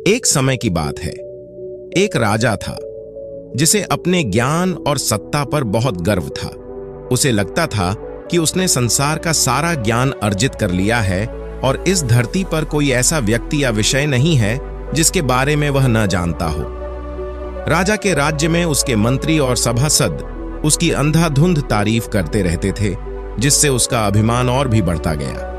एक समय की बात है। एक राजा था जिसे अपने ज्ञान और सत्ता पर बहुत गर्व था। उसे लगता था कि उसने संसार का सारा ज्ञान अर्जित कर लिया है और इस धरती पर कोई ऐसा व्यक्ति या विषय नहीं है जिसके बारे में वह न जानता हो। राजा के राज्य में उसके मंत्री और सभासद उसकी अंधाधुंध तारीफ करते रहते थे, जिससे उसका अभिमान और भी बढ़ता गया।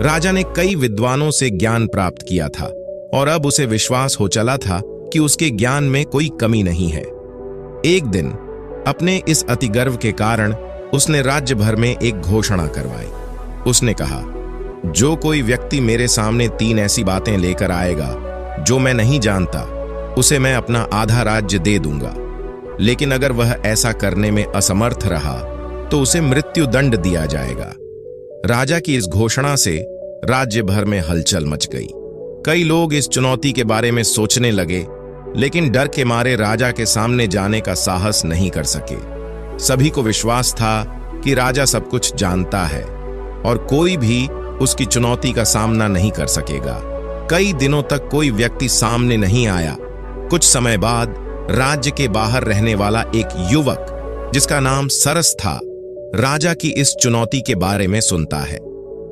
राजा ने कई विद्वानों से ज्ञान प्राप्त किया था और अब उसे विश्वास हो चला था कि उसके ज्ञान में कोई कमी नहीं है। एक दिन अपने इस अतिगर्व के कारण उसने राज्य भर में एक घोषणा करवाई। उसने कहा, जो कोई व्यक्ति मेरे सामने 3 ऐसी बातें लेकर आएगा जो मैं नहीं जानता, उसे मैं अपना आधा राज्य दे दूंगा। लेकिन अगर वह ऐसा करने में असमर्थ रहा तो उसे मृत्यु दंड दिया जाएगा। राजा की इस घोषणा से राज्य भर में हलचल मच गई। कई लोग इस चुनौती के बारे में सोचने लगे, लेकिन डर के मारे राजा के सामने जाने का साहस नहीं कर सके। सभी को विश्वास था कि राजा सब कुछ जानता है और कोई भी उसकी चुनौती का सामना नहीं कर सकेगा। कई दिनों तक कोई व्यक्ति सामने नहीं आया। कुछ समय बाद राज्य के बाहर रहने वाला एक युवक, जिसका नाम सरस था, राजा की इस चुनौती के बारे में सुनता है।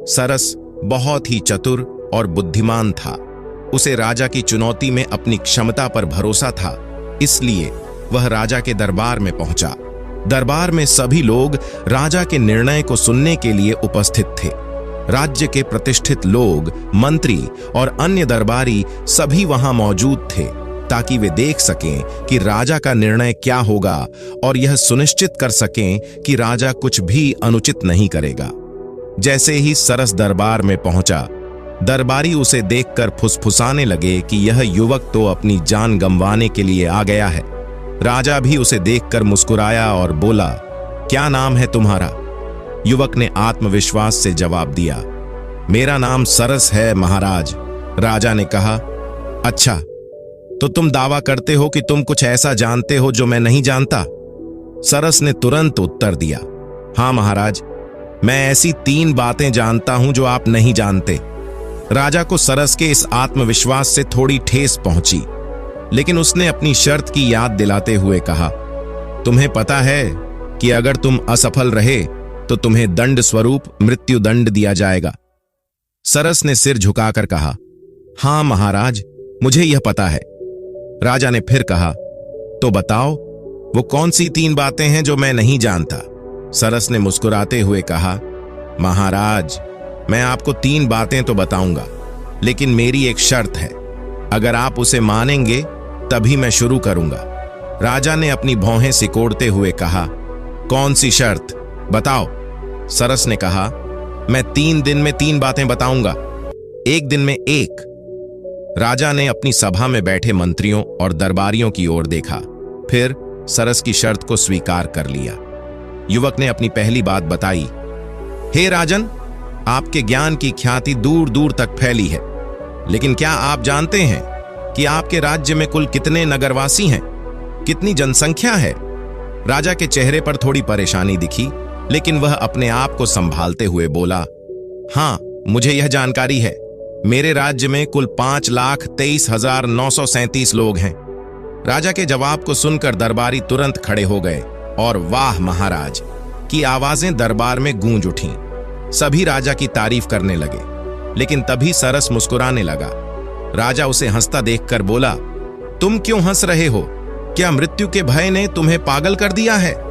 सरस बहुत ही चतुर और बुद्धिमान था। उसे राजा की चुनौती में अपनी क्षमता पर भरोसा था, इसलिए वह राजा के दरबार में पहुंचा। दरबार में सभी लोग राजा के निर्णय को सुनने के लिए उपस्थित थे। राज्य के प्रतिष्ठित लोग, मंत्री और अन्य दरबारी सभी वहां मौजूद थे, ताकि वे देख सकें कि राजा का निर्णय क्या होगा और यह सुनिश्चित कर सकें कि राजा कुछ भी अनुचित नहीं करेगा। जैसे ही सरस दरबार में पहुंचा, दरबारी उसे देखकर फुसफुसाने लगे कि यह युवक तो अपनी जान गंवाने के लिए आ गया है। राजा भी उसे देखकर मुस्कुराया और बोला, क्या नाम है तुम्हारा? युवक ने आत्मविश्वास से जवाब दिया, मेरा नाम सरस है महाराज। राजा ने कहा, अच्छा, तो तुम दावा करते हो कि तुम कुछ ऐसा जानते हो जो मैं नहीं जानता? सरस ने तुरंत उत्तर दिया, हाँ महाराज, मैं ऐसी 3 बातें जानता हूं जो आप नहीं जानते। राजा को सरस के इस आत्मविश्वास से थोड़ी ठेस पहुंची, लेकिन उसने अपनी शर्त की याद दिलाते हुए कहा, तुम्हें पता है कि अगर तुम असफल रहे तो तुम्हें दंड स्वरूप मृत्यु दंड दिया जाएगा। सरस ने सिर झुकाकर कहा, हां महाराज, मुझे यह पता है। राजा ने फिर कहा, तो बताओ वो कौन सी 3 बातें हैं जो मैं नहीं जानता? सरस ने मुस्कुराते हुए कहा, महाराज, मैं आपको 3 बातें तो बताऊंगा, लेकिन मेरी एक शर्त है। अगर आप उसे मानेंगे तभी मैं शुरू करूंगा। राजा ने अपनी भौहें सिकोड़ते हुए कहा, कौन सी शर्त? बताओ। सरस ने कहा, मैं 3 दिन में 3 बातें बताऊंगा, 1 दिन में 1। राजा ने अपनी सभा में बैठे मंत्रियों और दरबारियों की ओर देखा, फिर सरस की शर्त को स्वीकार कर लिया। युवक ने अपनी पहली बात बताई, हे राजन, आपके ज्ञान की ख्याति दूर दूर तक फैली है, लेकिन क्या आप जानते हैं कि आपके राज्य में कुल कितने नगरवासी हैं? कितनी जनसंख्या है? राजा के चेहरे पर थोड़ी परेशानी दिखी, लेकिन वह अपने आप को संभालते हुए बोला, हां, मुझे यह जानकारी है। मेरे राज्य में कुल 5,23,937 लोग हैं। राजा के जवाब को सुनकर दरबारी तुरंत खड़े हो गए और वाह महाराज की आवाजें दरबार में गूंज उठीं। सभी राजा की तारीफ करने लगे, लेकिन तभी सरस मुस्कुराने लगा। राजा उसे हंसता देखकर बोला, तुम क्यों हंस रहे हो? क्या मृत्यु के भय ने तुम्हें पागल कर दिया है?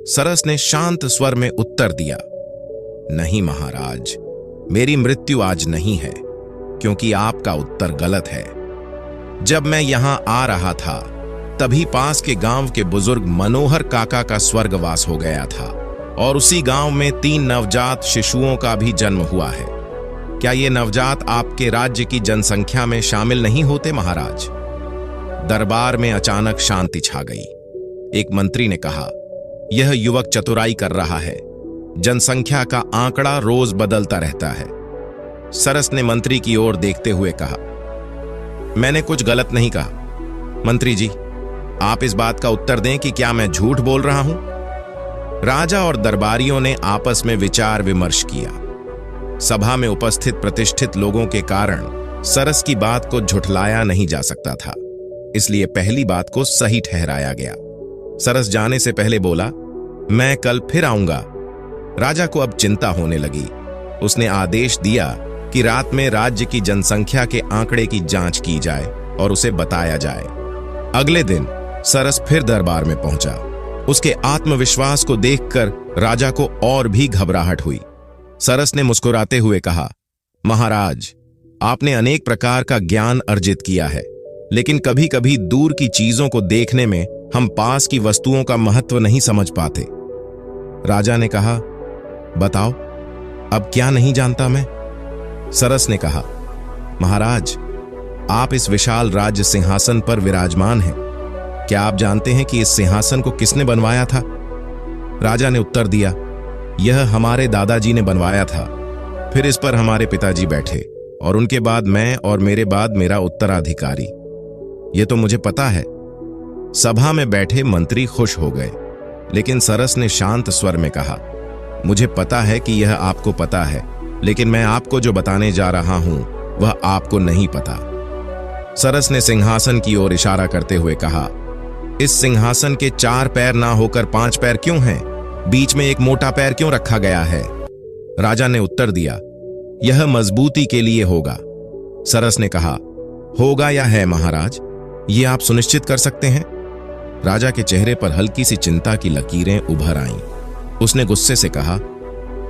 सरस ने शांत स्वर में उत्तर दिया, नहीं महाराज, मेरी मृत्यु आज नहीं है, क्योंकि आपका उत्तर गलत है। जब मैं यहां आ रहा था, तभी पास के गांव के बुजुर्ग मनोहर काका का स्वर्गवास हो गया था और उसी गांव में 3 नवजात शिशुओं का भी जन्म हुआ है। क्या ये नवजात आपके राज्य की जनसंख्या में शामिल नहीं होते महाराज? दरबार में अचानक शांति छा गई। एक मंत्री ने कहा, यह युवक चतुराई कर रहा है, जनसंख्या का आंकड़ा रोज बदलता रहता है। सरस ने मंत्री की ओर देखते हुए कहा, मैंने कुछ गलत नहीं कहा। मंत्री जी, आप इस बात का उत्तर दें कि क्या मैं झूठ बोल रहा हूं? राजा और दरबारियों ने आपस में विचार विमर्श किया। सभा में उपस्थित प्रतिष्ठित लोगों के कारण सरस की बात को झुठलाया नहीं जा सकता था, इसलिए पहली बात को सही ठहराया गया। सरस जाने से पहले बोला, मैं कल फिर आऊंगा। राजा को अब चिंता होने लगी। उसने आदेश दिया कि रात में राज्य की जनसंख्या के आंकड़े की जांच की जाए और उसे बताया जाए। अगले दिन सरस फिर दरबार में पहुंचा। उसके आत्मविश्वास को देखकर राजा को और भी घबराहट हुई। सरस ने मुस्कुराते हुए कहा, महाराज, आपने अनेक प्रकार का ज्ञान अर्जित किया है, लेकिन कभी कभी दूर की चीजों को देखने में हम पास की वस्तुओं का महत्व नहीं समझ पाते। राजा ने कहा, बताओ, अब क्या नहीं जानता मैं? सरस ने कहा, महाराज, आप इस विशाल राज्य सिंहासन पर विराजमान हैं। क्या आप जानते हैं कि इस सिंहासन को किसने बनवाया था? राजा ने उत्तर दिया, यह हमारे दादाजी ने बनवाया था। फिर इस पर हमारे पिताजी बैठे और उनके बाद मैं और मेरे बाद मेरा उत्तराधिकारी। यह तो मुझे पता है। सभा में बैठे मंत्री खुश हो गए, लेकिन सरस ने शांत स्वर में कहा, मुझे पता है कि यह आपको पता है, लेकिन मैं आपको जो बताने जा रहा हूं वह आपको नहीं पता। सरस ने सिंहासन की ओर इशारा करते हुए कहा, इस सिंहासन के 4 पैर ना होकर 5 पैर क्यों हैं? बीच में एक मोटा पैर क्यों रखा गया है? राजा ने उत्तर दिया, यह मजबूती के लिए होगा। सरस ने कहा, होगा या है महाराज, ये आप सुनिश्चित कर सकते हैं? राजा के चेहरे पर हल्की सी चिंता की लकीरें उभर आईं। उसने गुस्से से कहा,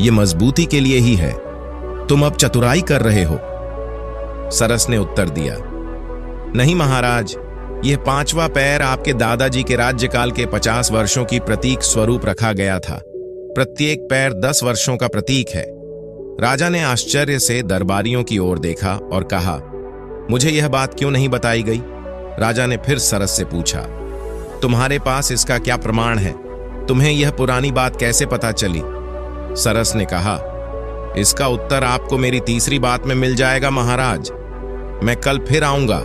यह मजबूती के लिए ही है, तुम अब चतुराई कर रहे हो। सरस ने उत्तर दिया, नहीं महाराज, यह 5वां पैर आपके दादाजी के राज्यकाल के 50 वर्षों की प्रतीक स्वरूप रखा गया था। प्रत्येक पैर 10 वर्षों का प्रतीक है। राजा ने आश्चर्य से दरबारियों की ओर देखा और कहा, मुझे यह बात क्यों नहीं बताई गई? राजा ने फिर सरस से पूछा, तुम्हारे पास इसका क्या प्रमाण है? तुम्हें यह पुरानी बात कैसे पता चली? सरस ने कहा, इसका उत्तर आपको मेरी तीसरी बात में मिल जाएगा महाराज। मैं कल फिर आऊंगा।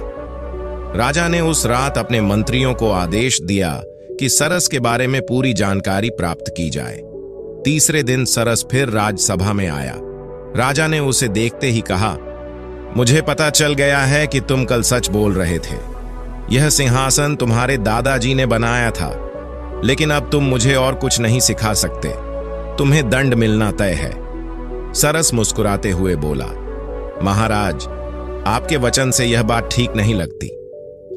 राजा ने उस रात अपने मंत्रियों को आदेश दिया कि सरस के बारे में पूरी जानकारी प्राप्त की जाए। तीसरे दिन सरस फिर राजसभा में आया। राजा ने उसे देखते ही कहा, मुझे पता चल गया है कि तुम कल सच बोल रहे थे। यह सिंहासन तुम्हारे दादाजी ने बनाया था, लेकिन अब तुम मुझे और कुछ नहीं सिखा सकते। तुम्हें दंड मिलना तय है। सरस मुस्कुराते हुए बोला, महाराज, आपके वचन से यह बात ठीक नहीं लगती।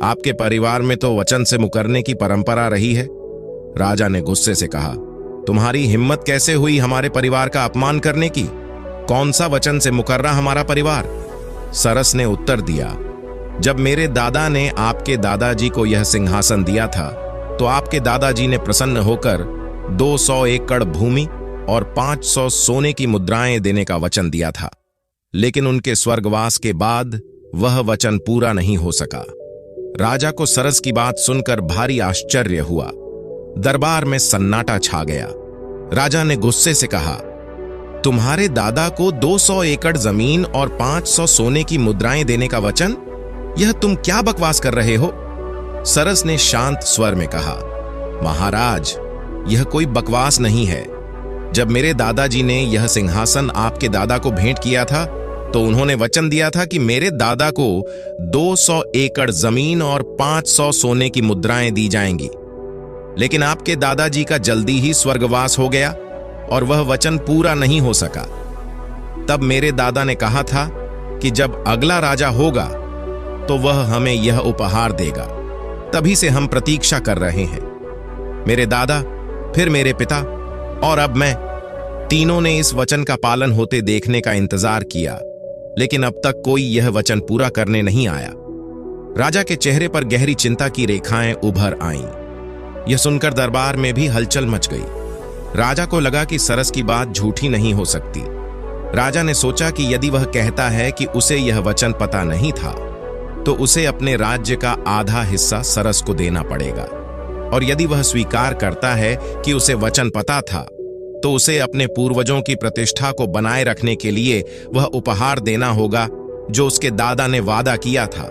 आपके परिवार में तो वचन से मुकरने की परंपरा रही है। राजा ने गुस्से से कहा, तुम्हारी हिम्मत कैसे हुई हमारे परिवार का अपमान करने की? कौन सा वचन से मुकर्रा हमारा परिवार? सरस ने उत्तर दिया, जब मेरे दादा ने आपके दादाजी को यह सिंहासन दिया था, तो आपके दादाजी ने प्रसन्न होकर 200 एकड़ भूमि और 500 सोने की मुद्राएं देने का वचन दिया था। लेकिन उनके स्वर्गवास के बाद वह वचन पूरा नहीं हो सका। राजा को सरस की बात सुनकर भारी आश्चर्य हुआ। दरबार में सन्नाटा छा गया। राजा ने गुस्से से कहा, तुम्हारे दादा को 200 एकड़ जमीन और 500 सोने की मुद्राएं देने का वचन? यह तुम क्या बकवास कर रहे हो? सरस ने शांत स्वर में कहा, महाराज, यह कोई बकवास नहीं है। जब मेरे दादाजी ने यह सिंहासन आपके दादा को भेंट किया था, तो उन्होंने वचन दिया था कि मेरे दादा को 200 एकड़ जमीन और 500 सोने की मुद्राएं दी जाएंगी। लेकिन आपके दादाजी का जल्दी ही स्वर्गवास हो गया और वह वचन पूरा नहीं हो सका। तब मेरे दादा ने कहा था कि जब अगला राजा होगा तो वह हमें यह उपहार देगा। तभी से हम प्रतीक्षा कर रहे हैं। मेरे दादा, फिर मेरे पिता और अब मैं, तीनों ने इस वचन का पालन होते देखने का इंतजार किया, लेकिन अब तक कोई यह वचन पूरा करने नहीं आया। राजा के चेहरे पर गहरी चिंता की रेखाएं उभर आईं। यह सुनकर दरबार में भी हलचल मच गई। राजा को लगा कि सरस की बात झूठी नहीं हो सकती। राजा ने सोचा कि यदि वह कहता है कि उसे यह वचन पता नहीं था, तो उसे अपने राज्य का आधा हिस्सा सरस को देना पड़ेगा। और यदि वह स्वीकार करता है कि उसे वचन पता था, तो उसे अपने पूर्वजों की प्रतिष्ठा को बनाए रखने के लिए वह उपहार देना होगा जो उसके दादा ने वादा किया था।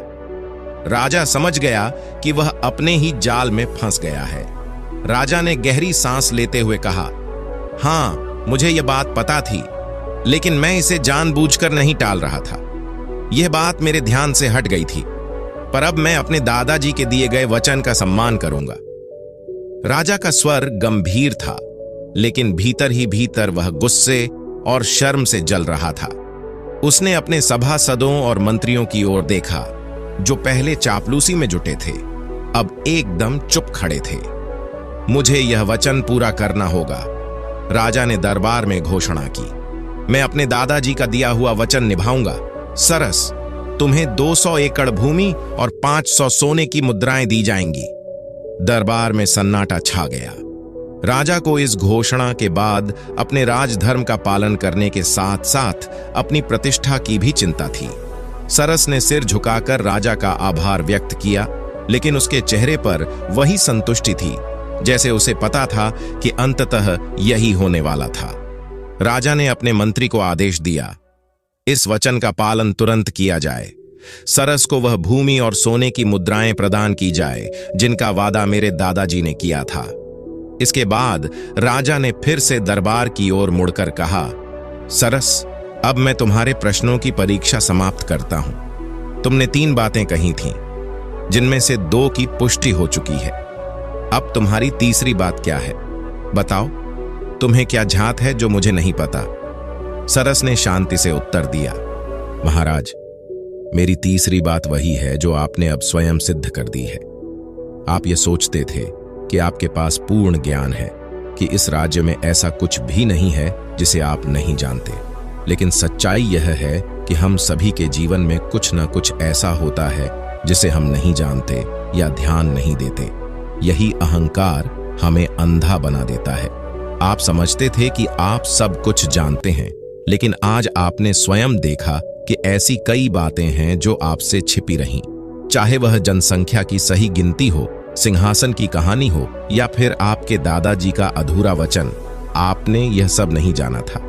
राजा समझ गया कि वह अपने ही जाल में फंस गया है। राजा ने गहरी सांस लेते हुए कहा, हां, मुझे यह बात पता थी, लेकिन मैं इसे जानबूझकर नहीं टाल रहा था। यह बात मेरे ध्यान से हट गई थी, पर अब मैं अपने दादाजी के दिए गए वचन का सम्मान करूंगा। राजा का स्वर गंभीर था, लेकिन भीतर ही भीतर वह गुस्से और शर्म से जल रहा था। उसने अपने सभासदों और मंत्रियों की ओर देखा, जो पहले चापलूसी में जुटे थे, अब एकदम चुप खड़े थे। मुझे यह वचन पूरा करना होगा, राजा ने दरबार में घोषणा की। मैं अपने दादाजी का दिया हुआ वचन निभाऊंगा। सरस, तुम्हें 200 एकड़ भूमि और 500 सोने की मुद्राएं दी जाएंगी। दरबार में सन्नाटा छा गया। राजा को इस घोषणा के बाद अपने राजधर्म का पालन करने के साथ साथ अपनी प्रतिष्ठा की भी चिंता थी। सरस ने सिर झुकाकर राजा का आभार व्यक्त किया, लेकिन उसके चेहरे पर वही संतुष्टि थी जैसे उसे पता था कि अंततः यही होने वाला था। राजा ने अपने मंत्री को आदेश दिया, इस वचन का पालन तुरंत किया जाए। सरस को वह भूमि और सोने की मुद्राएं प्रदान की जाए जिनका वादा मेरे दादाजी ने किया था। इसके बाद राजा ने फिर से दरबार की ओर मुड़कर कहा, सरस, अब मैं तुम्हारे प्रश्नों की परीक्षा समाप्त करता हूं। तुमने 3 बातें कही थीं, जिनमें से 2 की पुष्टि हो चुकी है। अब तुम्हारी तीसरी बात क्या है? बताओ, तुम्हें क्या झात है जो मुझे नहीं पता? सरस ने शांति से उत्तर दिया, महाराज, मेरी तीसरी बात वही है जो आपने अब स्वयं सिद्ध कर दी है। आप ये सोचते थे कि आपके पास पूर्ण ज्ञान है कि इस राज्य में ऐसा कुछ भी नहीं है जिसे आप नहीं जानते, लेकिन सच्चाई यह है कि हम सभी के जीवन में कुछ न कुछ ऐसा होता है जिसे हम नहीं जानते या ध्यान नहीं देते। यही अहंकार हमें अंधा बना देता है। आप समझते थे कि आप सब कुछ जानते हैं, लेकिन आज आपने स्वयं देखा कि ऐसी कई बातें हैं जो आपसे छिपी रहीं। चाहे वह जनसंख्या की सही गिनती हो, सिंहासन की कहानी हो, या फिर आपके दादाजी का अधूरा वचन, आपने यह सब नहीं जाना था।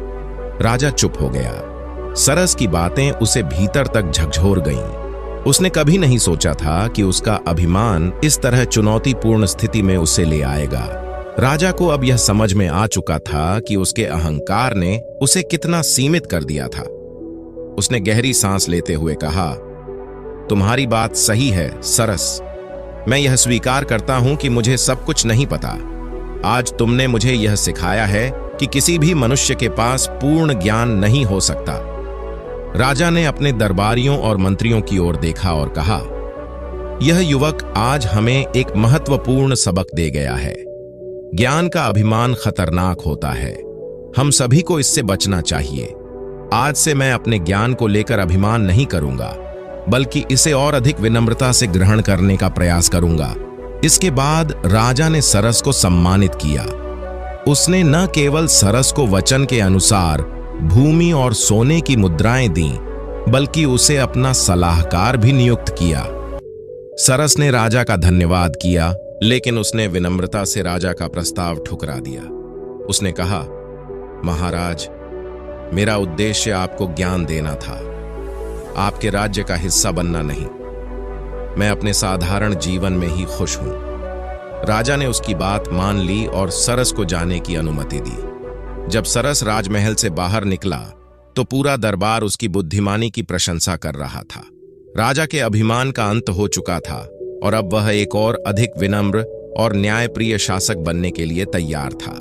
राजा चुप हो गया। सरस की बातें उसे भीतर तक झकझोर गईं। उसने कभी नहीं सोचा था कि उसका अभिमान इस तरह चुनौतीपूर्ण स्थिति में उसे ले आएगा। राजा को अब यह समझ में आ चुका था कि उसके अहंकार ने उसे कितना सीमित कर दिया था। उसने गहरी सांस लेते हुए कहा, तुम्हारी बात सही है सरस। मैं यह स्वीकार करता हूं कि मुझे सब कुछ नहीं पता। आज तुमने मुझे यह सिखाया है कि किसी भी मनुष्य के पास पूर्ण ज्ञान नहीं हो सकता। राजा ने अपने दरबारियों और मंत्रियों की ओर देखा और कहा, यह युवक आज हमें एक महत्वपूर्ण सबक दे गया है। ज्ञान का अभिमान खतरनाक होता है। हम सभी को इससे बचना चाहिए। आज से मैं अपने ज्ञान को लेकर अभिमान नहीं करूंगा, बल्कि इसे और अधिक विनम्रता से ग्रहण करने का प्रयास करूंगा। इसके बाद राजा ने सरस को सम्मानित किया। उसने न केवल सरस को वचन के अनुसार भूमि और सोने की मुद्राएं दी, बल्कि उसे अपना सलाहकार भी नियुक्त किया। सरस ने राजा का धन्यवाद किया, लेकिन उसने विनम्रता से राजा का प्रस्ताव ठुकरा दिया। उसने कहा, महाराज, मेरा उद्देश्य आपको ज्ञान देना था, आपके राज्य का हिस्सा बनना नहीं। मैं अपने साधारण जीवन में ही खुश हूं। राजा ने उसकी बात मान ली और सरस को जाने की अनुमति दी। जब सरस राजमहल से बाहर निकला तो पूरा दरबार उसकी बुद्धिमानी की प्रशंसा कर रहा था। राजा के अभिमान का अंत हो चुका था और अब वह एक और अधिक विनम्र और न्यायप्रिय शासक बनने के लिए तैयार था।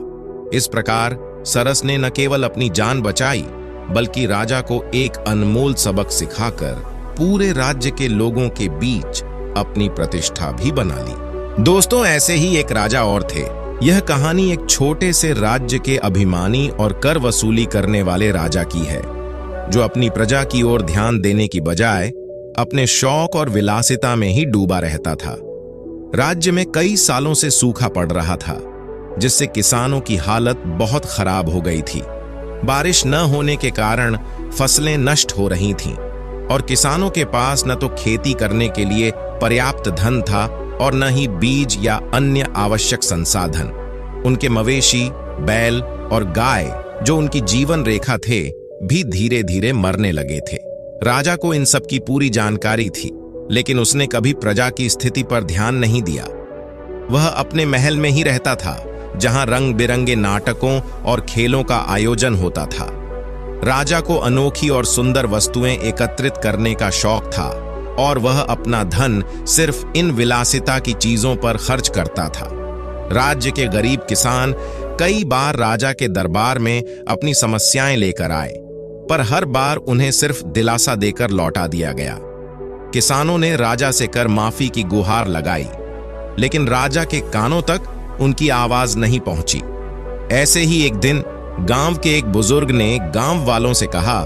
इस प्रकार सरस ने न केवल अपनी जान बचाई, बल्कि राजा को एक अनमोल सबक सिखाकर पूरे राज्य के लोगों के बीच अपनी प्रतिष्ठा भी बना ली। दोस्तों, ऐसे ही एक राजा और थे। यह कहानी एक छोटे से राज्य के अभिमानी और कर वसूली करने वाले राजा की है, जो अपनी प्रजा की ओर ध्यान देने की बजाय अपने शौक और विलासिता में ही डूबा रहता था। राज्य में कई सालों से सूखा पड़ रहा था, जिससे किसानों की हालत बहुत खराब हो गई थी। बारिश न होने के कारण फसलें नष्ट हो रही थीं और किसानों के पास न तो खेती करने के लिए पर्याप्त धन था और न ही बीज या अन्य आवश्यक संसाधन। उनके मवेशी, बैल और गाय, जो उनकी जीवन रेखा थे, भी धीरे धीरे मरने लगे थे। राजा को इन सब की पूरी जानकारी थी, लेकिन उसने कभी प्रजा की स्थिति पर ध्यान नहीं दिया। वह अपने महल में ही रहता था, जहां रंग बिरंगे नाटकों और खेलों का आयोजन होता था। राजा को अनोखी और सुंदर वस्तुएं एकत्रित करने का शौक था और वह अपना धन सिर्फ इन विलासिता की चीजों पर खर्च करता था। राज्य के गरीब किसान कई बार राजा के दरबार में अपनी समस्याएं लेकर आए, पर हर बार उन्हें सिर्फ दिलासा देकर लौटा दिया गया। किसानों ने राजा से कर माफी की गुहार लगाई, लेकिन राजा के कानों तक उनकी आवाज नहीं पहुंची। ऐसे ही एक दिन गांव के एक बुजुर्ग ने गांव वालों से कहा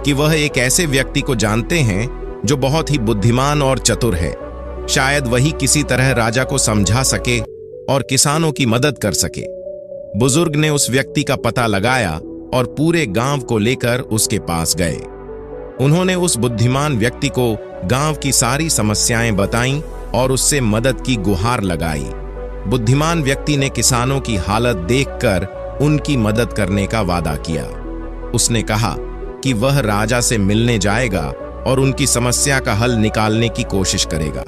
कि वह एक ऐसे व्यक्ति को जानते हैं जो बहुत ही बुद्धिमान और चतुर है। शायद वही किसी तरह राजा को समझा सके और किसानों की मदद कर सके। बुजुर्ग ने उस व्यक्ति का पता लगाया और पूरे गांव को लेकर उसके पास गए। उन्होंने उस बुद्धिमान व्यक्ति को गांव की सारी समस्याएं बताईं और उससे मदद की गुहार लगाई। बुद्धिमान व्यक्ति ने किसानों की हालत देखकर उनकी मदद करने का वादा किया। उसने कहा कि वह राजा से मिलने जाएगा और उनकी समस्या का हल निकालने की कोशिश करेगा।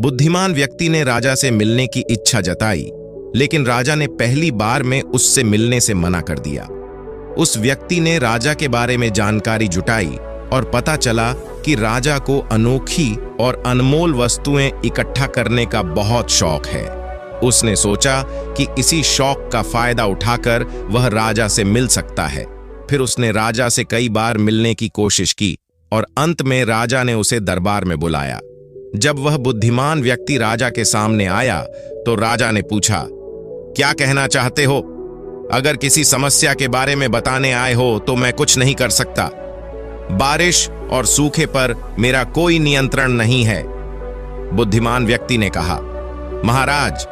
बुद्धिमान व्यक्ति ने राजा से मिलने की इच्छा जताई, लेकिन राजा ने पहली बार में उससे मिलने से मना कर दिया। उस व्यक्ति ने राजा के बारे में जानकारी जुटाई और पता चला कि राजा को अनोखी और अनमोल वस्तुएं इकट्ठा करने का बहुत शौक है। उसने सोचा कि इसी शौक का फायदा उठाकर वह राजा से मिल सकता है। फिर उसने राजा से कई बार मिलने की कोशिश की और अंत में राजा ने उसे दरबार में बुलाया। जब वह बुद्धिमान व्यक्ति राजा के सामने आया तो राजा ने पूछा, क्या कहना चाहते हो? अगर किसी समस्या के बारे में बताने आए हो तो मैं कुछ नहीं कर सकता। बारिश और सूखे पर मेरा कोई नियंत्रण नहीं है। बुद्धिमान व्यक्ति ने कहा, महाराज,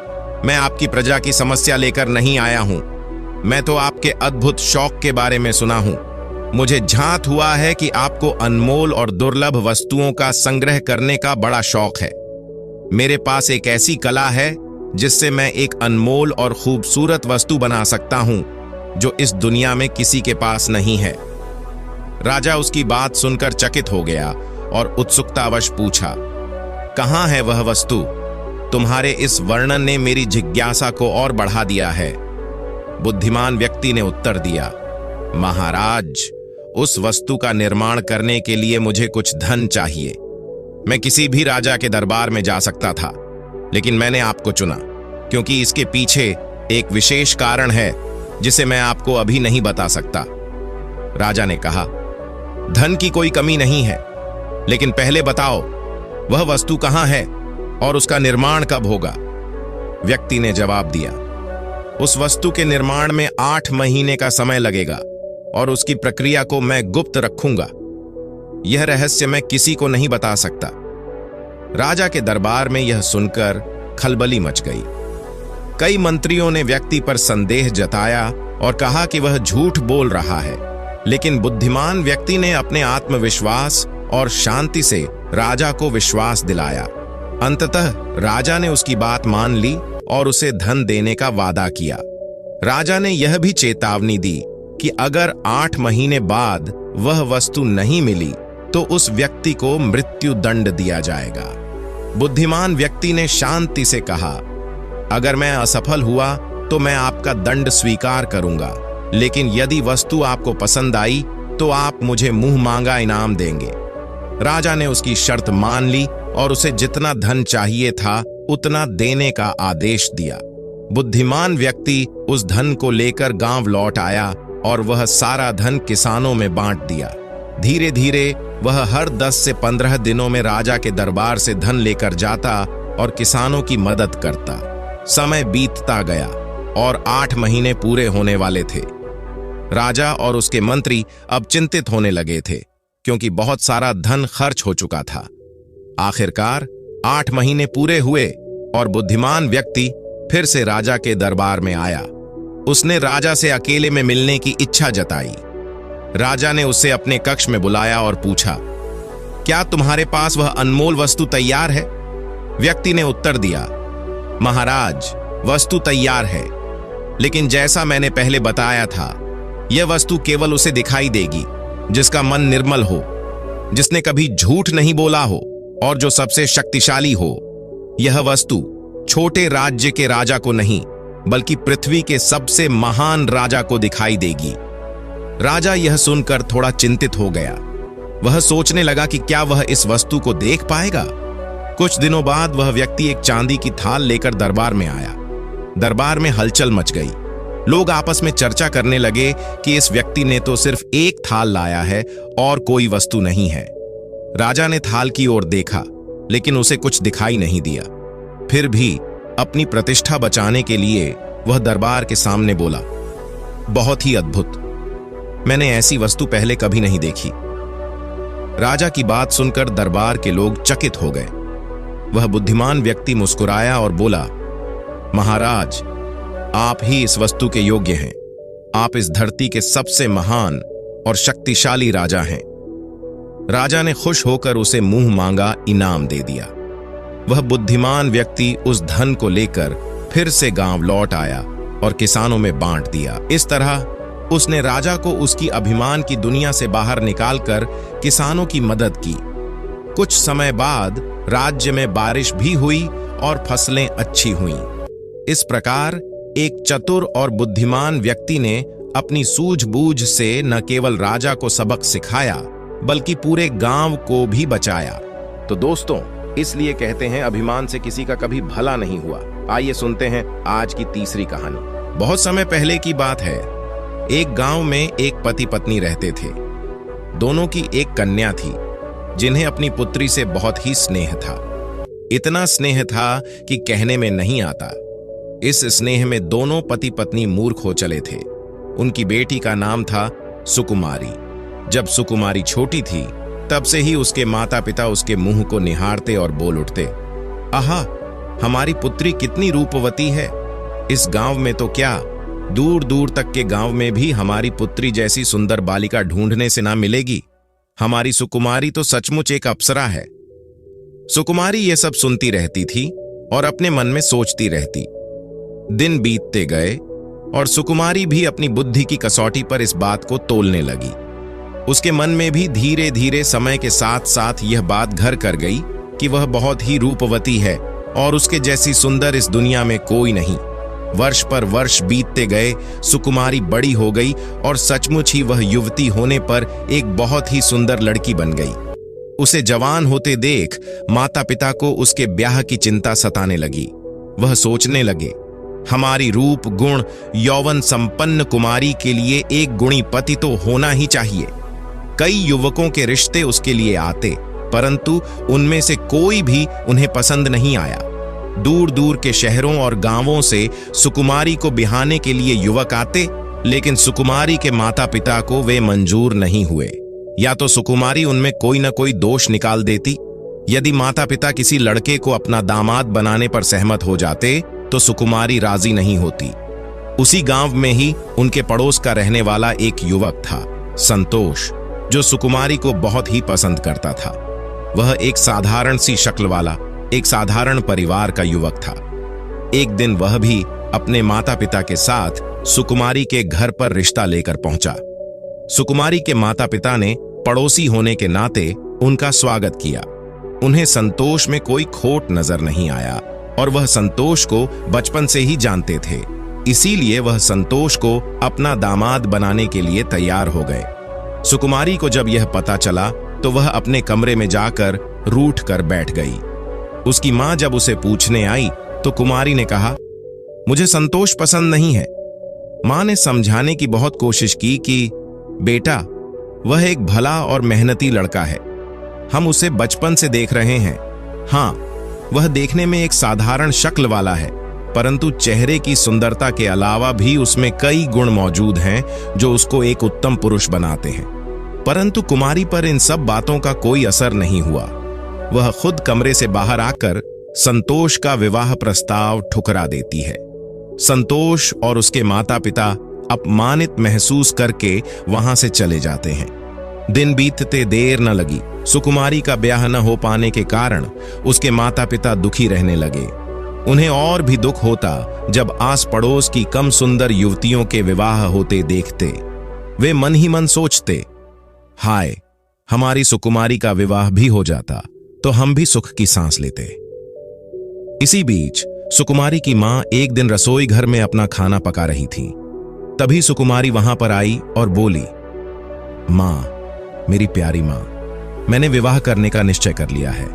मैं आपकी प्रजा की समस्या लेकर नहीं आया हूं। मैं तो आपके अद्भुत शौक के बारे में सुना हूं। मुझे झांत हुआ है कि आपको अनमोल और दुर्लभ वस्तुओं का संग्रह करने का बड़ा शौक है। मेरे पास एक ऐसी कला है जिससे मैं एक अनमोल और खूबसूरत वस्तु बना सकता हूं जो इस दुनिया में किसी के पास नहीं है। राजा उसकी बात सुनकर चकित हो गया और उत्सुकतावश पूछा, कहां है वह वस्तु? तुम्हारे इस वर्णन ने मेरी जिज्ञासा को और बढ़ा दिया है। बुद्धिमान व्यक्ति ने उत्तर दिया, महाराज, उस वस्तु का निर्माण करने के लिए मुझे कुछ धन चाहिए। मैं किसी भी राजा के दरबार में जा सकता था, लेकिन मैंने आपको चुना क्योंकि इसके पीछे एक विशेष कारण है जिसे मैं आपको अभी नहीं बता सकता। राजा ने कहा, धन की कोई कमी नहीं है, लेकिन पहले बताओ वह वस्तु कहां है और उसका निर्माण कब होगा? व्यक्ति ने जवाब दिया, उस वस्तु के निर्माण में 8 महीने का समय लगेगा और उसकी प्रक्रिया को मैं गुप्त रखूंगा। यह रहस्य मैं किसी को नहीं बता सकता। राजा के दरबार में यह सुनकर खलबली मच गई। कई मंत्रियों ने व्यक्ति पर संदेह जताया और कहा कि वह झूठ बोल रहा है, लेकिन बुद्धिमान व्यक्ति ने अपने आत्मविश्वास और शांति से राजा को विश्वास दिलाया। अंततः राजा ने उसकी बात मान ली और उसे धन देने का वादा किया। राजा ने यह भी चेतावनी दी कि अगर 8 महीने बाद वह वस्तु नहीं मिली तो उस व्यक्ति को मृत्यु दंड दिया जाएगा। बुद्धिमान व्यक्ति ने शांति से कहा, अगर मैं असफल हुआ तो मैं आपका दंड स्वीकार करूंगा, लेकिन यदि वस्तु आपको पसंद आई तो आप मुझे मुंह मांगा इनाम देंगे। राजा ने उसकी शर्त मान ली और उसे जितना धन चाहिए था उतना देने का आदेश दिया। बुद्धिमान व्यक्ति उस धन को लेकर गांव लौट आया और वह सारा धन किसानों में बांट दिया। धीरे धीरे वह हर 10 से 15 दिनों में राजा के दरबार से धन लेकर जाता और किसानों की मदद करता। समय बीतता गया और 8 महीने पूरे होने वाले थे। राजा और उसके मंत्री अब चिंतित होने लगे थे क्योंकि बहुत सारा धन खर्च हो चुका था। आखिरकार 8 महीने पूरे हुए और बुद्धिमान व्यक्ति फिर से राजा के दरबार में आया। उसने राजा से अकेले में मिलने की इच्छा जताई। राजा ने उसे अपने कक्ष में बुलाया और पूछा, क्या तुम्हारे पास वह अनमोल वस्तु तैयार है? व्यक्ति ने उत्तर दिया, महाराज, वस्तु तैयार है, लेकिन जैसा मैंने पहले बताया था, यह वस्तु केवल उसे दिखाई देगी जिसका मन निर्मल हो, जिसने कभी झूठ नहीं बोला हो और जो सबसे शक्तिशाली हो। यह वस्तु छोटे राज्य के राजा को नहीं, बल्कि पृथ्वी के सबसे महान राजा को दिखाई देगी। राजा यह सुनकर थोड़ा चिंतित हो गया। वह सोचने लगा कि क्या वह इस वस्तु को देख पाएगा। कुछ दिनों बाद वह व्यक्ति एक चांदी की थाल लेकर दरबार में आया। दरबार में हलचल मच गई। लोग आपस में चर्चा करने लगे कि इस व्यक्ति ने तो सिर्फ एक थाल लाया है और कोई वस्तु नहीं है। राजा ने थाल की ओर देखा, लेकिन उसे कुछ दिखाई नहीं दिया। फिर भी अपनी प्रतिष्ठा बचाने के लिए वह दरबार के सामने बोला, बहुत ही अद्भुत, मैंने ऐसी वस्तु पहले कभी नहीं देखी। राजा की बात सुनकर दरबार के लोग चकित हो गए। वह बुद्धिमान व्यक्ति मुस्कुराया और बोला, महाराज, आप ही इस वस्तु के योग्य हैं। आप इस धरती के सबसे महान और शक्तिशाली राजा हैं। राजा ने खुश होकर उसे मुंह मांगा इनाम दे दिया। वह बुद्धिमान व्यक्ति उस धन को लेकर फिर से गांव लौट आया और किसानों में बांट दिया। इस तरह उसने राजा को उसकी अभिमान की दुनिया से बाहर निकालकर किसानों की मदद की। कुछ समय बाद राज्य में बारिश भी हुई और फसलें अच्छी हुईं। इस प्रकार एक चतुर और बुद्धिमान व्यक्ति ने अपनी सूझबूझ से न केवल राजा को सबक सिखाया, बल्कि पूरे गांव को भी बचाया। तो दोस्तों, इसलिए कहते हैं अभिमान से किसी का कभी भला नहीं हुआ। आइए सुनते हैं आज की तीसरी कहानी। बहुत समय पहले की बात है। एक गांव में एक पति पत्नी रहते थे। दोनों की एक कन्या थी, जिन्हें अपनी पुत्री से बहुत ही स्नेह था। इतना स्नेह था कि कहने में नहीं आता। इस स्नेह में दोनों पति पत्नी मूर्ख हो चले थे। उनकी बेटी का नाम था सुकुमारी। जब सुकुमारी छोटी थी, तब से ही उसके माता पिता उसके मुंह को निहारते और बोल उठते, आहा, हमारी पुत्री कितनी रूपवती है। इस गांव में तो क्या, दूर दूर तक के गांव में भी हमारी पुत्री जैसी सुंदर बालिका ढूंढने से ना मिलेगी। हमारी सुकुमारी तो सचमुच एक अप्सरा है। सुकुमारी ये सब सुनती रहती थी और अपने मन में सोचती रहती। दिन बीतते गए और सुकुमारी भी अपनी बुद्धि की कसौटी पर इस बात को तोलने लगी। उसके मन में भी धीरे धीरे समय के साथ साथ यह बात घर कर गई कि वह बहुत ही रूपवती है और उसके जैसी सुंदर इस दुनिया में कोई नहीं। वर्ष पर वर्ष बीतते गए, सुकुमारी बड़ी हो गई और सचमुच ही वह युवती होने पर एक बहुत ही सुंदर लड़की बन गई। उसे जवान होते देख माता पिता को उसके ब्याह की चिंता सताने लगी। वह सोचने लगे, हमारी रूप गुण यौवन संपन्न कुमारी के लिए एक गुणी पति तो होना ही चाहिए। कई युवकों के रिश्ते उसके लिए आते, परंतु उनमें से कोई भी उन्हें पसंद नहीं आया। दूर दूर के शहरों और गांवों से सुकुमारी को बिहाने के लिए युवक आते, लेकिन सुकुमारी के माता पिता को वे मंजूर नहीं हुए। या तो सुकुमारी उनमें कोई न कोई दोष निकाल देती। यदि माता पिता किसी लड़के को अपना दामाद बनाने पर सहमत हो जाते, तो सुकुमारी राजी नहीं होती। उसी गांव में ही उनके पड़ोस का रहने वाला एक युवक था, संतोष, जो सुकुमारी को बहुत ही पसंद करता था। वह एक साधारण सी शक्ल वाला, एक साधारण परिवार का युवक था। एक दिन वह भी अपने माता पिता के साथ सुकुमारी के घर पर रिश्ता लेकर पहुंचा। सुकुमारी के माता पिता ने पड़ोसी होने के नाते उनका स्वागत किया। उन्हें संतोष में कोई खोट नजर नहीं आया और वह संतोष को बचपन से ही जानते थे। इसीलिए वह संतोष को अपना दामाद बनाने के लिए तैयार हो गए। सुकुमारी को जब यह पता चला तो वह अपने कमरे में जाकर रूठ कर बैठ गई। उसकी मां जब उसे पूछने आई तो कुमारी ने कहा, मुझे संतोष पसंद नहीं है। मां ने समझाने की बहुत कोशिश की कि बेटा, वह एक भला और मेहनती लड़का है। हम उसे बचपन से देख रहे हैं। हाँ, वह देखने में एक साधारण शक्ल वाला है, परंतु चेहरे की सुंदरता के अलावा भी उसमें कई गुण मौजूद हैं जो उसको एक उत्तम पुरुष बनाते हैं। परंतु कुमारी पर इन सब बातों का कोई असर नहीं हुआ। वह खुद कमरे से बाहर आकर संतोष का विवाह प्रस्ताव ठुकरा देती है। संतोष और उसके माता पिता अपमानित महसूस करके वहां से चले जाते हैं। दिन बीतते देर न लगी। सुकुमारी का ब्याह न हो पाने के कारण उसके माता पिता दुखी रहने लगे। उन्हें और भी दुख होता जब आस पड़ोस की कम सुंदर युवतियों के विवाह होते देखते। वे मन ही मन सोचते, हाय, हमारी सुकुमारी का विवाह भी हो जाता तो हम भी सुख की सांस लेते। इसी बीच सुकुमारी की मां एक दिन रसोई घर में अपना खाना पका रही थी। तभी सुकुमारी वहां पर आई और बोली, माँ, मेरी प्यारी माँ, मैंने विवाह करने का निश्चय कर लिया है।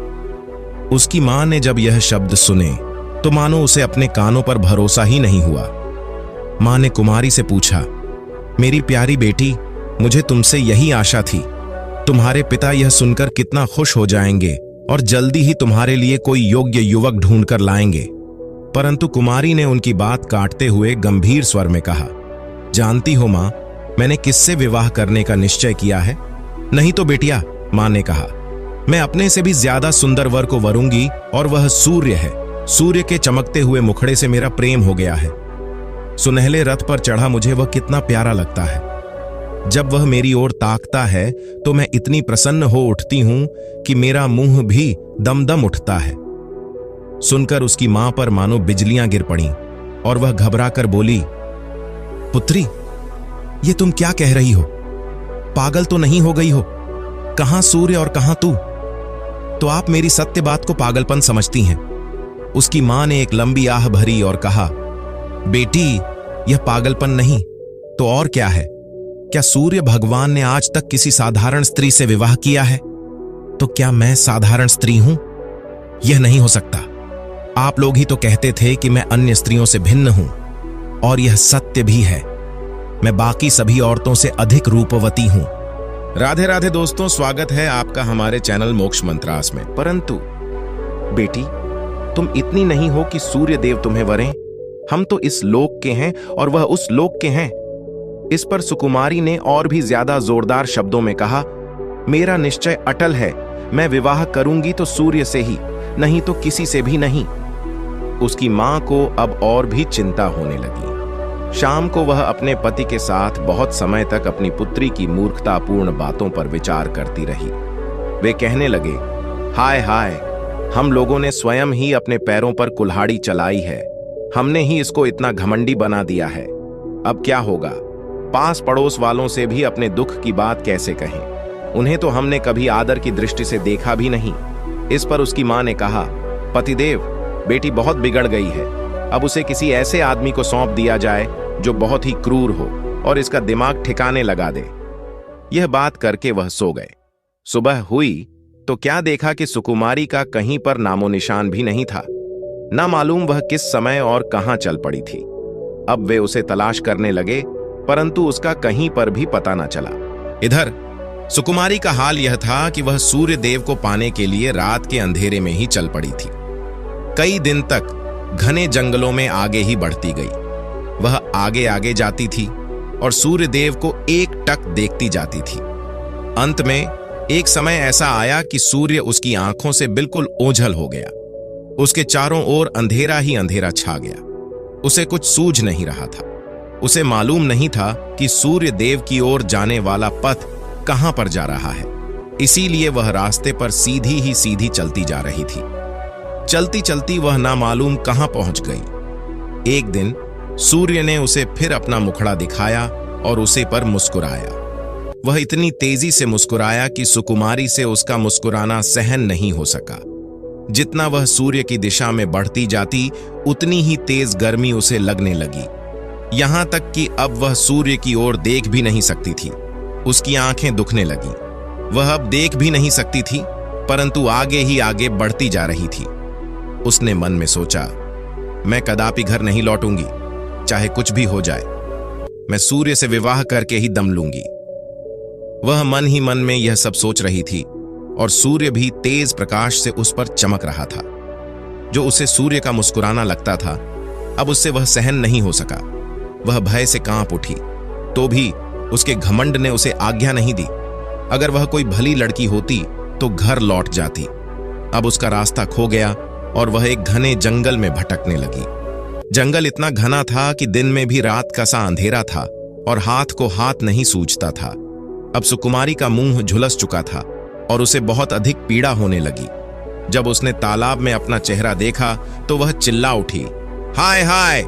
उसकी माँ ने जब यह शब्द सुने तो मानो उसे अपने कानों पर भरोसा ही नहीं हुआ। माँ ने कुमारी से पूछा, मेरी प्यारी बेटी, मुझे तुमसे यही आशा थी। तुम्हारे पिता यह सुनकर कितना खुश हो जाएंगे और जल्दी ही तुम्हारे लिए कोई योग्य युवक ढूंढ कर लाएंगे। परंतु कुमारी ने उनकी बात काटते हुए गंभीर स्वर में कहा, जानती हो माँ, मैंने किससे विवाह करने का निश्चय किया है? नहीं तो बेटिया, माँ ने कहा, मैं अपने से भी ज्यादा सुंदर वर को वरूंगी और वह सूर्य है। सूर्य के चमकते हुए मुखड़े से मेरा प्रेम हो गया है। सुनहले रथ पर चढ़ा मुझे वह कितना प्यारा लगता है। जब वह मेरी ओर ताकता है तो मैं इतनी प्रसन्न हो उठती हूं कि मेरा मुंह भी दमदम उठता है। सुनकर उसकी मां पर मानो बिजलियां गिर पड़ीं और वह घबराकर बोली, पुत्री, ये तुम क्या कह रही हो? पागल तो नहीं हो गई हो? कहां सूर्य और कहां तू? तो आप मेरी सत्य बात को पागलपन समझती हैं। उसकी मां ने एक लंबी आह भरी और कहा, बेटी, यह पागलपन नहीं तो और क्या है? क्या सूर्य भगवान ने आज तक किसी साधारण स्त्री से विवाह किया है? तो क्या मैं साधारण स्त्री हूं? यह नहीं हो सकता। आप लोग ही तो कहते थे कि मैं अन्य स्त्रियों से भिन्न हूं, और यह सत्य भी है। मैं बाकी सभी औरतों से अधिक रूपवती हूं। राधे राधे दोस्तों, स्वागत है आपका हमारे चैनल मोक्ष मंत्रास में। परंतु बेटी, तुम इतनी नहीं हो कि सूर्य देव तुम्हें वरें। हम तो इस लोक के हैं और वह उस लोक के हैं। इस पर सुकुमारी ने और भी ज्यादा जोरदार शब्दों में कहा, मेरा निश्चय अटल है। मैं विवाह करूंगी तो सूर्य से ही, नहीं तो किसी से भी नहीं। उसकी मां को अब और भी चिंता होने लगी। शाम को वह अपने पति के साथ बहुत समय तक अपनी पुत्री की मूर्खतापूर्ण बातों पर विचार करती रही। वे कहने लगे, हाय हाय, हम लोगों ने स्वयं ही अपने पैरों पर कुल्हाड़ी चलाई है। हमने ही इसको इतना घमंडी बना दिया है। अब क्या होगा? पास पड़ोस वालों से भी अपने दुख की बात कैसे कहें? उन्हें तो हमने कभी आदर की दृष्टि से देखा भी नहीं। इस पर उसकी मां ने कहा, पतिदेव, बेटी बहुत बिगड़ गई है। अब उसे किसी ऐसे आदमी को सौंप दिया जाए जो बहुत ही क्रूर हो और इसका दिमाग ठिकाने लगा दे। यह बात करके वह सो गए। सुबह हुई तो क्या देखा कि सुकुमारी का कहीं पर नामो निशान भी नहीं था। ना मालूम वह किस समय और कहां चल पड़ी थी। अब वे उसे तलाश करने लगे, परंतु उसका कहीं पर भी पता न चला। इधर सुकुमारी का हाल यह था कि वह सूर्य देव को पाने के लिए रात के अंधेरे में ही चल पड़ी थी। कई दिन तक घने जंगलों में आगे ही बढ़ती गई। वह आगे आगे जाती थी और सूर्य देव को एक टक देखती जाती थी। अंत में एक समय ऐसा आया कि सूर्य उसकी आंखों से बिल्कुल ओझल हो गया। उसके चारों ओर अंधेरा ही अंधेरा छा गया। उसे कुछ सूझ नहीं रहा था। उसे मालूम नहीं था कि सूर्य देव की ओर जाने वाला पथ कहां पर जा रहा है। इसीलिए वह रास्ते पर सीधी ही सीधी चलती जा रही थी। चलती चलती वह ना मालूम कहां पहुंच गई। एक दिन सूर्य ने उसे फिर अपना मुखड़ा दिखाया और उसे पर मुस्कुराया। वह इतनी तेजी से मुस्कुराया कि सुकुमारी से उसका मुस्कुराना सहन नहीं हो सका। जितना वह सूर्य की दिशा में बढ़ती जाती, उतनी ही तेज गर्मी उसे लगने लगी। यहां तक कि अब वह सूर्य की ओर देख भी नहीं सकती थी। उसकी आंखें दुखने लगीं। वह अब देख भी नहीं सकती थी, परंतु आगे ही आगे बढ़ती जा रही थी। उसने मन में सोचा, मैं कदापि घर नहीं लौटूंगी, चाहे कुछ भी हो जाए। मैं सूर्य से विवाह करके ही दम लूंगी। वह मन ही मन में यह सब सोच रही थी और सूर्य भी तेज प्रकाश से उस पर चमक रहा था। जो उसे सूर्य का मुस्कुराना लगता था, अब उससे वह सहन नहीं हो सका। वह भय से कांप उठी, तो भी उसके घमंड ने उसे आज्ञा नहीं दी। अगर वह कोई भली लड़की होती तो घर लौट जाती। अब उसका रास्ता खो गया और वह एक घने जंगल में भटकने लगी। जंगल इतना घना था कि दिन में भी रात का सा अंधेरा था और हाथ को हाथ नहीं सूझता था। अब सुकुमारी का मुंह झुलस चुका था और उसे बहुत अधिक पीड़ा होने लगी। जब उसने तालाब में अपना चेहरा देखा तो वह चिल्ला उठी, हाय हाय,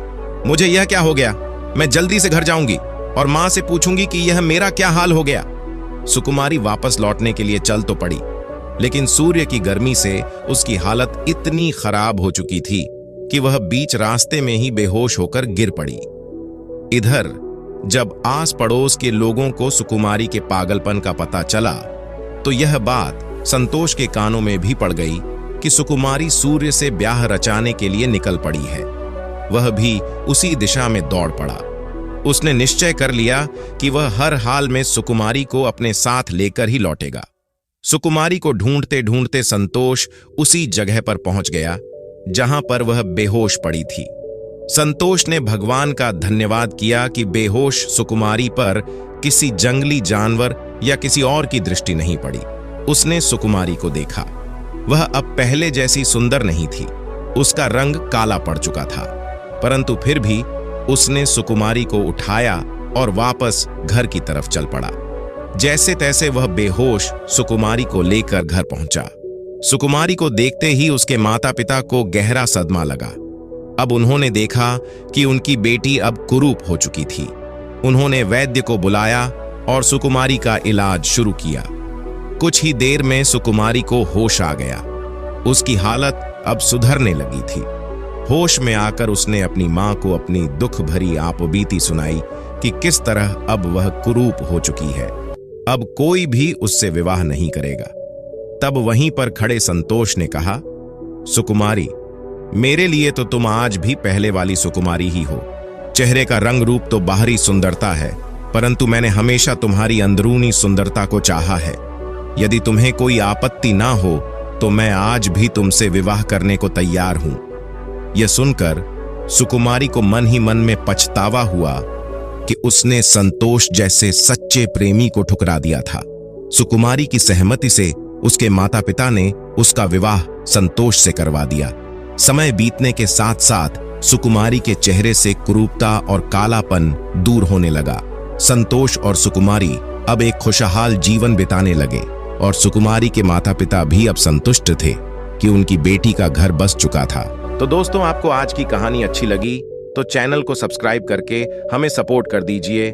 मुझे यह क्या हो गया? मैं जल्दी से घर जाऊंगी और मां से पूछूंगी कि यह मेरा क्या हाल हो गया। सुकुमारी वापस लौटने के लिए चल तो पड़ी, लेकिन सूर्य की गर्मी से उसकी हालत इतनी खराब हो चुकी थी कि वह बीच रास्ते में ही बेहोश होकर गिर पड़ी। इधर जब आस पड़ोस के लोगों को सुकुमारी के पागलपन का पता चला तो यह बात संतोष के कानों में भी पड़ गई कि सुकुमारी सूर्य से ब्याह रचाने के लिए निकल पड़ी है। वह भी उसी दिशा में दौड़ पड़ा। उसने निश्चय कर लिया कि वह हर हाल में सुकुमारी को अपने साथ लेकर ही लौटेगा। सुकुमारी को ढूंढते ढूंढते संतोष उसी जगह पर पहुंच गया जहां पर वह बेहोश पड़ी थी। संतोष ने भगवान का धन्यवाद किया कि बेहोश सुकुमारी पर किसी जंगली जानवर या किसी और की दृष्टि नहीं पड़ी। उसने सुकुमारी को देखा। वह अब पहले जैसी सुंदर नहीं थी। उसका रंग काला पड़ चुका था, परंतु फिर भी उसने सुकुमारी को उठाया और वापस घर की तरफ चल पड़ा। जैसे तैसे वह बेहोश सुकुमारी को लेकर घर पहुंचा। सुकुमारी को देखते ही उसके माता पिता को गहरा सदमा लगा। अब उन्होंने देखा कि उनकी बेटी अब कुरूप हो चुकी थी। उन्होंने वैद्य को बुलाया और सुकुमारी का इलाज शुरू किया। कुछ ही देर में सुकुमारी को होश आ गया। उसकी हालत अब सुधरने लगी थी। होश में आकर उसने अपनी मां को अपनी दुख भरी आपबीती सुनाई कि किस तरह अब वह कुरूप हो चुकी है। अब कोई भी उससे विवाह नहीं करेगा। तब वहीं पर खड़े संतोष ने कहा, सुकुमारी, मेरे लिए तो तुम आज भी पहले वाली सुकुमारी ही हो। चेहरे का रंग रूप तो बाहरी सुंदरता है, परंतु मैंने हमेशा तुम्हारी अंदरूनी सुंदरता को चाहा है। यदि तुम्हें कोई आपत्ति ना हो तो मैं आज भी तुमसे विवाह करने को तैयार हूं। यह सुनकर सुकुमारी को मन ही मन में पछतावा हुआ कि उसने संतोष जैसे सच्चे प्रेमी को ठुकरा दिया था। सुकुमारी की सहमति से उसके माता पिता ने उसका विवाह संतोष से करवा दिया। समय बीतने के साथ साथ सुकुमारी के चेहरे से कुरूपता और कालापन दूर होने लगा। संतोष और सुकुमारी अब एक खुशहाल जीवन बिताने लगे और सुकुमारी के माता पिता भी अब संतुष्ट थे कि उनकी बेटी का घर बस चुका था। तो दोस्तों, आपको आज की कहानी अच्छी लगी तो चैनल को सब्सक्राइब करके हमें सपोर्ट कर दीजिए